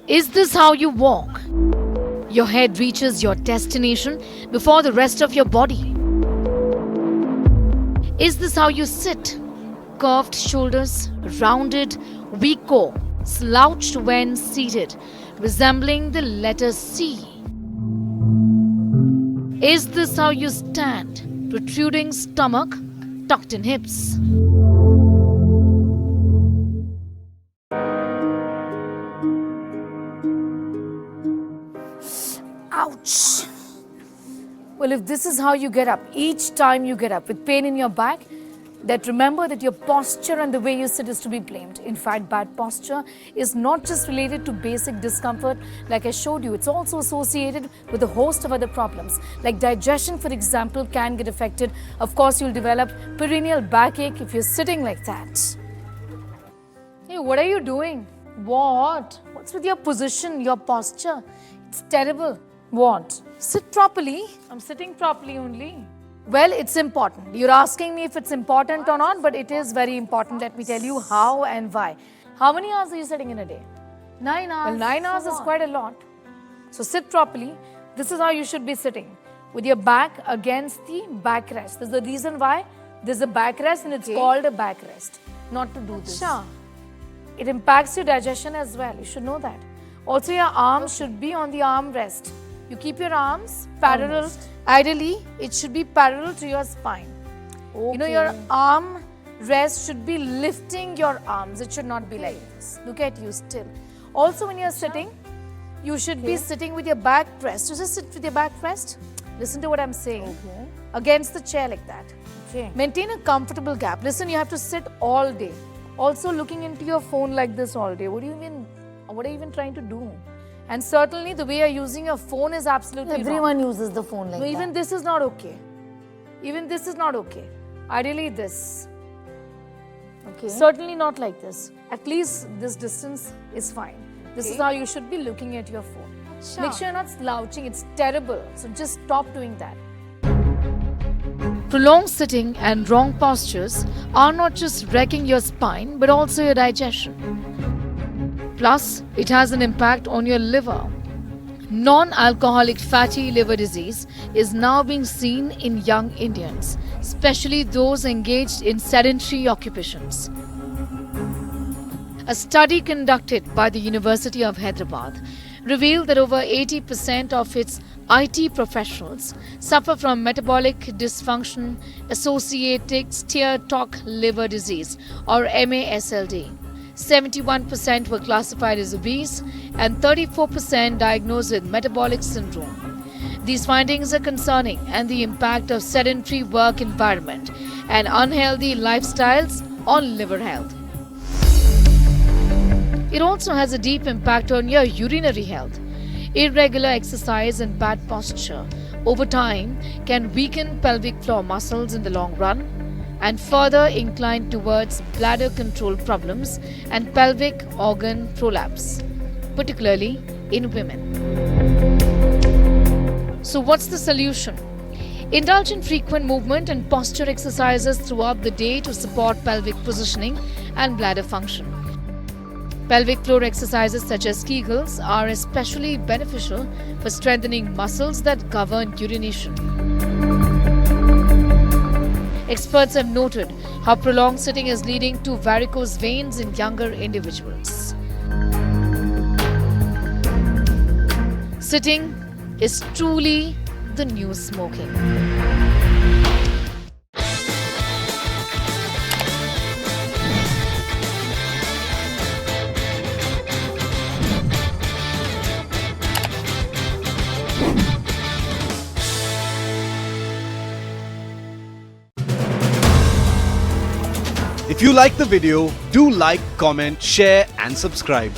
Is this how you walk? Your head reaches your destination before the rest of your body. Is this how you sit? Curved shoulders, rounded, weak core, slouched when seated, resembling the letter C. Is this how you stand? Protruding stomach, tucked in hips. Ouch! Well, if this is how you get up, each time you get up with pain in your back, that remember that your posture and the way you sit is to be blamed. In fact, bad posture is not just related to basic discomfort, like I showed you, it's also associated with a host of other problems. Like digestion, for example, can get affected. Of course, you'll develop perennial backache if you're sitting like that. Hey, what are you doing? What? What's with your position, your posture? It's terrible. What? Sit properly. I'm sitting properly only. Well, it's important. You're asking me if it's important or not, but it is very important. Let me tell you how and why. How many hours are you sitting in a day? 9 hours. Well, 9 hours is quite a lot. So sit properly. This is how you should be sitting. With your back against the backrest. There's the reason why there's a backrest and it's called a backrest. Not to do this. Sure. It impacts your digestion as well. You should know that. Also, your arms should be on the armrest. You keep your arms parallel. Ideally, it should be parallel to your spine. Okay. You know, your arm rest should be lifting your arms. It should not be like this. Look at you still. Also, when you're sitting, you should be sitting with your back pressed. You just sit with your back pressed. Listen to what I'm saying. Against the chair like that. Maintain a comfortable gap. Listen, you have to sit all day. Also, looking into your phone like this all day. What are you even trying to do? And certainly the way you're using your phone is absolutely Everyone wrong. uses the phone like that. Even this is not okay. Even this is not okay. Ideally this. Okay. Certainly not like this. At least this distance is fine. This is how you should be looking at your phone. Sure. Make sure you're not slouching. It's terrible. So just stop doing that. Prolonged sitting and wrong postures are not just wrecking your spine but also your digestion. Plus, it has an impact on your liver. Non-alcoholic fatty liver disease is now being seen in young Indians, especially those engaged in sedentary occupations. A study conducted by the University of Hyderabad revealed that over 80% of its IT professionals suffer from metabolic dysfunction associated steatotic liver disease or MASLD. 71% were classified as obese and 34% diagnosed with metabolic syndrome. These findings are concerning and the impact of sedentary work environment and unhealthy lifestyles on liver health. It also has a deep impact on your urinary health. Irregular exercise and bad posture over time can weaken pelvic floor muscles in the long run and further incline towards bladder control problems and pelvic organ prolapse, particularly in women. So what's the solution? Indulge in frequent movement and posture exercises throughout the day to support pelvic positioning and bladder function. Pelvic floor exercises such as Kegels are especially beneficial for strengthening muscles that govern urination. Experts have noted how prolonged sitting is leading to varicose veins in younger individuals. Sitting is truly the new smoking. If you like the video, do like, comment, share and subscribe.